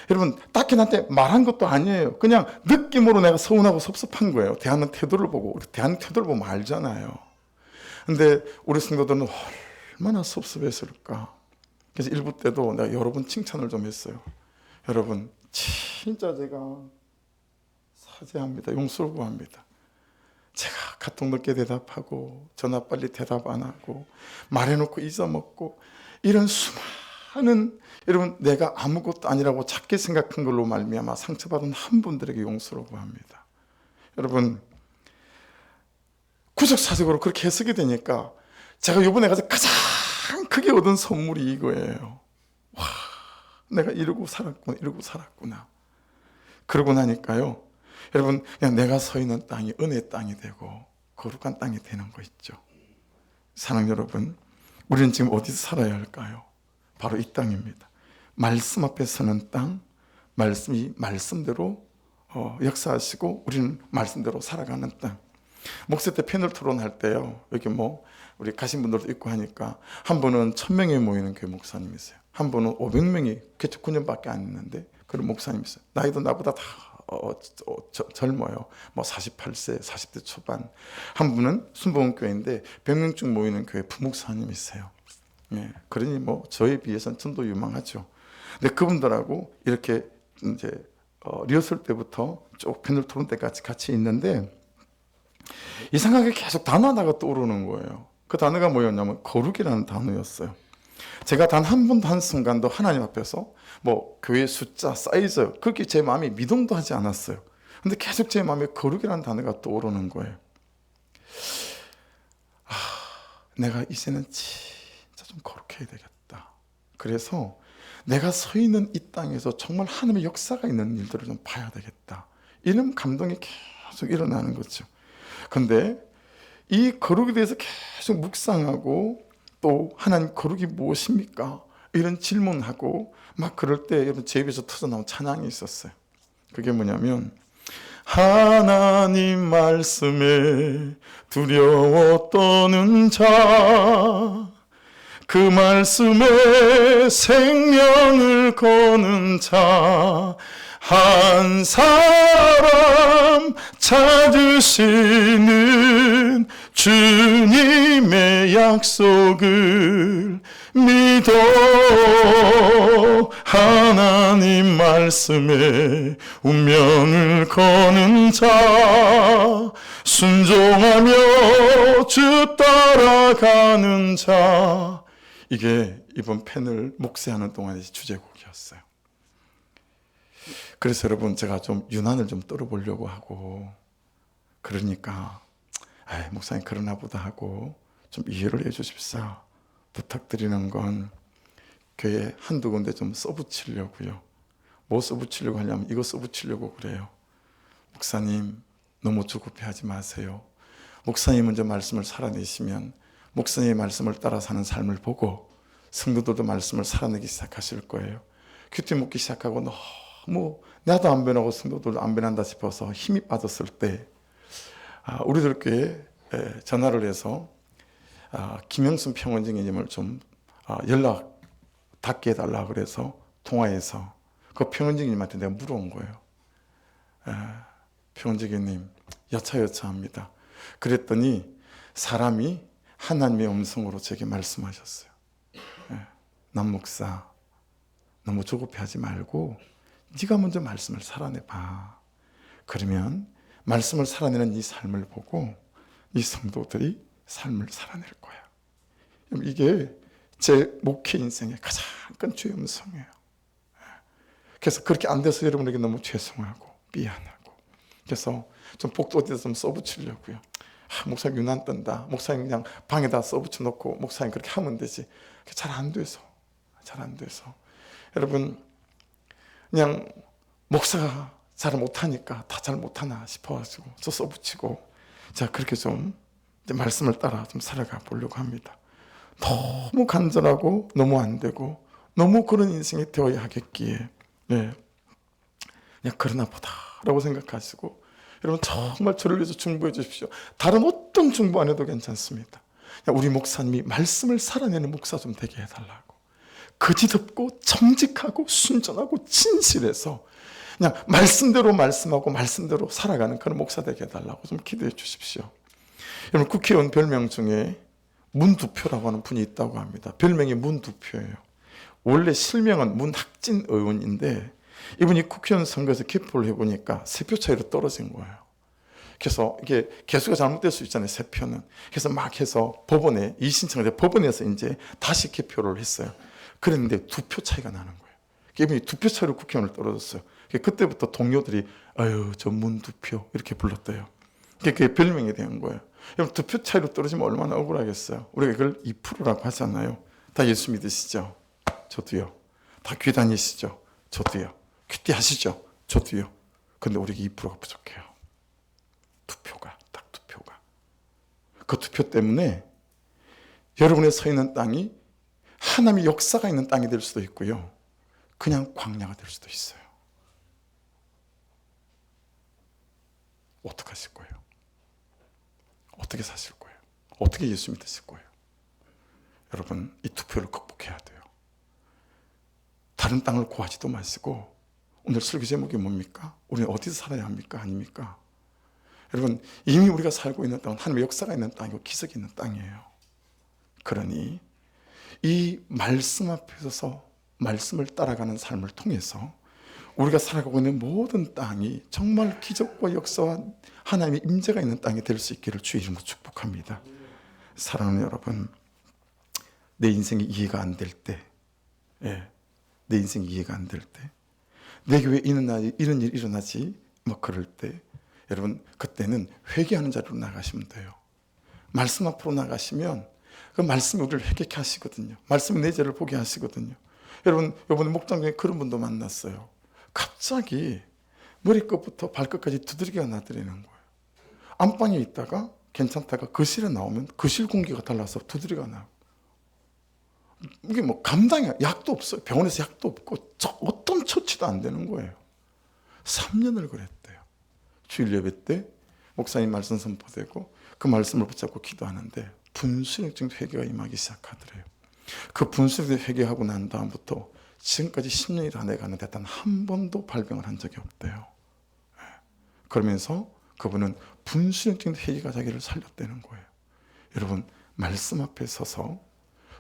여러분 딱히 나한테 말한 것도 아니에요. 그냥 느낌으로 내가 서운하고 섭섭한 거예요. 대하는 태도를 보고 우리 대하는 태도를 보면 알잖아요. 근데 우리 성도들은 얼마나 섭섭했을까. 그래서 일부 때도 내가 여러 번 칭찬을 좀 했어요. 여러분 진짜 제가 사죄합니다. 용서를 구합니다. 제가 카톡 늦게 대답하고 전화 빨리 대답 안 하고 말해놓고 잊어먹고 이런 수많은 여러분 내가 아무것도 아니라고 작게 생각한 걸로 말미암아 상처받은 한 분들에게 용서를 구합니다. 여러분 구속사적으로 그렇게 해석이 되니까 제가 이번에 가서 가장 크게 얻은 선물이 이거예요. 와, 내가 이러고 살았구나. 그러고 나니까요. 여러분 그냥 내가 서 있는 땅이 은혜의 땅이 되고 거룩한 땅이 되는 거 있죠. 사랑하는 여러분, 우리는 지금 어디서 살아야 할까요? 바로 이 땅입니다. 말씀 앞에 서는 땅, 말씀이 말씀대로 역사하시고 우리는 말씀대로 살아가는 땅. 목사 때 패널 토론할 때요, 여기 뭐 우리 가신 분들도 있고 하니까 한 분은 1000명이 모이는 교회 목사님이세요. 한 분은 500명이 개척 9년밖에 안 했는데 그런 목사님이세요. 나이도 나보다 다 젊어요. 뭐 48세, 40대 초반. 한 분은 순복음교회인데 100명쯤 모이는 교회 부목사님이세요. 예, 그러니 뭐 저에 비해서는 전도 유망하죠. 근데 그분들하고 이렇게 이제 리허설 때부터 쭉 패널 토론 때까지 같이 있는데 이상하게 계속 단어 하나가 떠오르는 거예요. 그 단어가 뭐였냐면 거룩이라는 단어였어요. 제가 단 한 번도 한 순간도 하나님 앞에서 뭐 교회 숫자, 사이즈 그렇게 제 마음이 미동도 하지 않았어요. 근데 계속 제 마음에 거룩이라는 단어가 떠오르는 거예요. 내가 이제는 진짜 좀 거룩해야 되겠다. 그래서 내가 서 있는 이 땅에서 정말 하나님의 역사가 있는 일들을 좀 봐야 되겠다. 이런 감동이 계속 일어나는 거죠. 근데 이 거룩에 대해서 계속 묵상하고 또 하나님 거룩이 무엇입니까? 이런 질문하고 막 그럴 때 여러분 제 입에서 터져나온 찬양이 있었어요. 그게 뭐냐면 하나님 말씀에 두려워 떠는 자, 그 말씀에 생명을 거는 자, 한 사람 찾으시는 주님의 약속을 믿어. 하나님 말씀에 운명을 거는 자, 순종하며 주 따라가는 자. 이게 이번 패널 목회하는 동안의 주제곡이었어요. 그래서 여러분 제가 좀 유난을 좀 떨어보려고 하고, 그러니까 목사님 그러나 보다 하고 좀 이해를 해 주십사. 부탁드리는 건 교회 한두 군데 좀 써붙이려고요. 뭐 써붙이려고 하냐면 이거 써붙이려고 그래요. 목사님 너무 조급해하지 마세요. 목사님 먼저 말씀을 살아내시면 목사님의 말씀을 따라 사는 삶을 보고 성도들도 말씀을 살아내기 시작하실 거예요. 큐티 묻기 시작하고 너무 나도 안 변하고 성도들도 안 변한다 싶어서 힘이 빠졌을 때 우리들 교회에 전화를 해서 김영순 평원증인님을 좀 연락 닿게 해달라 그래서 통화해서 그 평원증인님한테 내가 물어온 거예요. 평원증인님 여차여차합니다. 그랬더니 사람이 하나님의 음성으로 제게 말씀하셨어요. 남 목사 너무 조급해하지 말고 네가 먼저 말씀을 살아내봐. 그러면 말씀을 살아내는 네 삶을 보고 이 성도들이 삶을 살아낼 거야. 이게 제 목회 인생의 가장 큰 주의 음성이에요. 그래서 그렇게 안 돼서 여러분에게 너무 죄송하고 미안하고, 그래서 좀 복도 어디다 좀 써붙이려고요. 목사님 유난 뜬다. 목사님 그냥 방에다 써붙여 놓고 목사님 그렇게 하면 되지. 잘 안 돼서. 여러분 그냥 목사가 잘 못하니까 다 잘 못하나 싶어가지고 저 써붙이고, 자 그렇게 좀 말씀을 따라 좀 살아가 보려고 합니다. 너무 간절하고 너무 안 되고 너무 그런 인생이 되어야 하겠기에 그냥 그러나 보다라고 생각하시고, 여러분 정말 저를 위해서 중보해 주십시오. 다른 어떤 중보 안 해도 괜찮습니다. 우리 목사님이 말씀을 살아내는 목사 좀 되게 해달라고, 거짓 없고 정직하고 순전하고 진실해서 그냥 말씀대로 말씀하고 말씀대로 살아가는 그런 목사 되게 해달라고 좀 기도해 주십시오. 여러분 국회의원 별명 중에 문두표라고 하는 분이 있다고 합니다. 별명이 문두표예요. 원래 실명은 문학진 의원인데 이분이 국회의원 선거에서 개표를 해보니까 3표 차이로 떨어진 거예요. 그래서 이게 개수가 잘못될 수 있잖아요, 3표는. 그래서 막 해서 법원에 이의신청을 해서 법원에서 이제 다시 개표를 했어요. 그랬는데 2표 차이가 나는 거예요. 이분이 2표 차이로 국회의원을 떨어졌어요. 그때부터 동료들이 아유 저 문두표 이렇게 불렀대요. 그게 별명이 된 거예요. 여러분 2표 차이로 떨어지면 얼마나 억울하겠어요. 우리가 이걸 2%라고 하잖아요. 다 예수 믿으시죠? 저도요. 다 귀 다니시죠? 저도요. 큐티 하시죠? 저도요. 근데 우리가 2%가 부족해요. 2표가, 딱 2표가. 그 2표 때문에 여러분의 서 있는 땅이 하나님의 역사가 있는 땅이 될 수도 있고요, 그냥 광야가 될 수도 있어요. 어떡하실 거예요? 어떻게 사실 거예요? 어떻게 예수 믿으실 거예요? 여러분, 이 투표를 극복해야 돼요. 다른 땅을 구하지도 마시고, 오늘 설교 제목이 뭡니까? 우리는 어디서 살아야 합니까? 아닙니까? 여러분, 이미 우리가 살고 있는 땅은 하나님의 역사가 있는 땅이고 기적이 있는 땅이에요. 그러니 이 말씀 앞에 서서 말씀을 따라가는 삶을 통해서 우리가 살아가고 있는 모든 땅이 정말 기적과 역사와 하나님의 임재가 있는 땅이 될 수 있기를 주의 이름으로 축복합니다. 사랑하는 여러분, 내 인생이 이해가 안 될 때, 내 인생이 이해가 안 될 때, 내게 왜 이런 일이 일어나지? 뭐 그럴 때, 여러분, 그때는 회개하는 자리로 나가시면 돼요. 말씀 앞으로 나가시면 그 말씀이 우리를 회개케 하시거든요. 말씀이 내 죄를 보게 하시거든요. 여러분, 이번에 목장 중에 그런 분도 만났어요. 갑자기 머리끝부터 발끝까지 두드러기가 나더라는 거예요. 안방에 있다가 괜찮다가 거실에 나오면 거실 공기가 달라서 두드러기가 나고, 이게 뭐 감당이, 약도 없어요. 병원에서 약도 없고 어떤 처치도 안 되는 거예요. 3년을 그랬대요. 주일 예배 때 목사님 말씀 선포되고 그 말씀을 붙잡고 기도하는데 분수령적인 회개가 임하기 시작하더래요. 그 분수령적인 회개하고 난 다음부터 지금까지 10년이 다 돼가는데 단 한 번도 발병을 한 적이 없대요. 그러면서 그분은 분수령적인 회개가 자기를 살렸다는 거예요. 여러분, 말씀 앞에 서서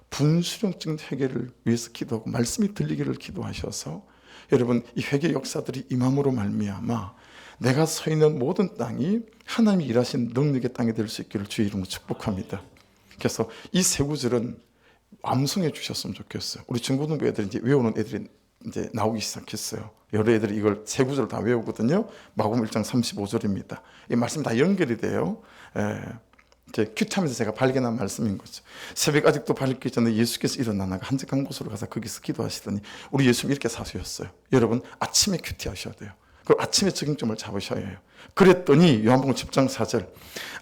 분수령적인 회개를 위해서 기도하고 말씀이 들리기를 기도하셔서 여러분, 이 회개 역사들이 임함으로 말미암아 내가 서 있는 모든 땅이 하나님이 일하신 능력의 땅이 될 수 있기를 주의 이름으로 축복합니다. 그래서 이 세 구절은 암송해 주셨으면 좋겠어요. 우리 중고등부 애들이 이제 외우는 애들이 이제 나오기 시작했어요. 여러 애들이 이걸 세 구절을 다 외우거든요. 마가복음 1장 35절입니다. 이 말씀이 다 연결이 돼요. 큐티하면서 제가 발견한 말씀인 거죠. 새벽 아직도 밝기 전에 예수께서 일어나다가 한적한 곳으로 가서 거기서 기도하시더니 우리 예수님 이렇게 사수였어요. 여러분, 아침에 큐티하셔야 돼요. 그리고 아침에 적응점을 잡으셔야 해요. 그랬더니 요한복음 10장 4절,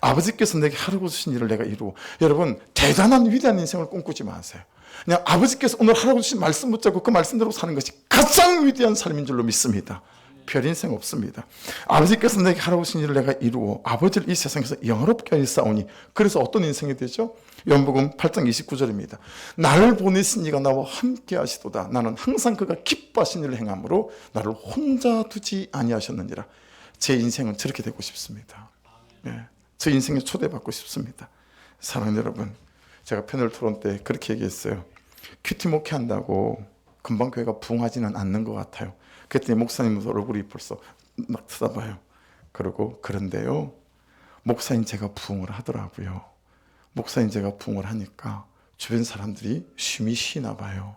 아버지께서 내게 하라고 주신 일을 내가 이루고. 여러분, 대단한 위대한 인생을 꿈꾸지 마세요. 그냥 아버지께서 오늘 하라고 주신 말씀 붙잡고 그 말씀대로 사는 것이 가장 위대한 삶인 줄로 믿습니다. 별 인생 없습니다. 아버지께서 내게 하라고 하신 일을 내가 이루어 아버지를 이 세상에서 영화롭게 하였사오니. 그래서 어떤 인생이 되죠? 요한복음 8장 29절입니다. 나를 보내신 이가 나와 함께 하시도다. 나는 항상 그가 기뻐하신 일을 행함으로 나를 혼자 두지 아니하셨느니라. 제 인생은 저렇게 되고 싶습니다. 저 인생에 초대받고 싶습니다. 사랑하는 여러분, 제가 패널 토론 때 그렇게 얘기했어요. 큐티 목회한다고 금방 교회가 부흥하지는 않는 것 같아요. 그랬더니 목사님 얼굴이 벌써 막 쳐다봐요. 그러고, 그런데요, 목사님 제가 부흥을 하더라고요. 목사님 제가 부흥을 하니까 주변 사람들이 쉼이 쉬나 봐요.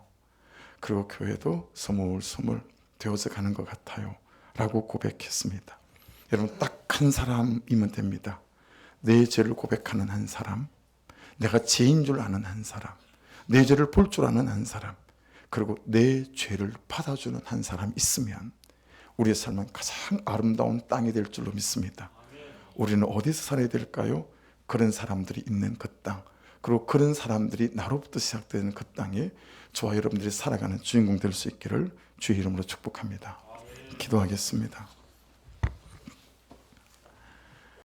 그리고 교회도 스물스물 되어져 가는 것 같아요 라고 고백했습니다. 여러분, 딱 한 사람이면 됩니다. 내 죄를 고백하는 한 사람, 내가 죄인 줄 아는 한 사람, 내 죄를 볼 줄 아는 한 사람, 그리고 내 죄를 받아주는 한 사람이 있으면 우리의 삶은 가장 아름다운 땅이 될 줄로 믿습니다. 우리는 어디서 살아야 될까요? 그런 사람들이 있는 그 땅, 그리고 그런 사람들이 나로부터 시작되는 그 땅에 저와 여러분들이 살아가는 주인공 될 수 있기를 주의 이름으로 축복합니다. 기도하겠습니다.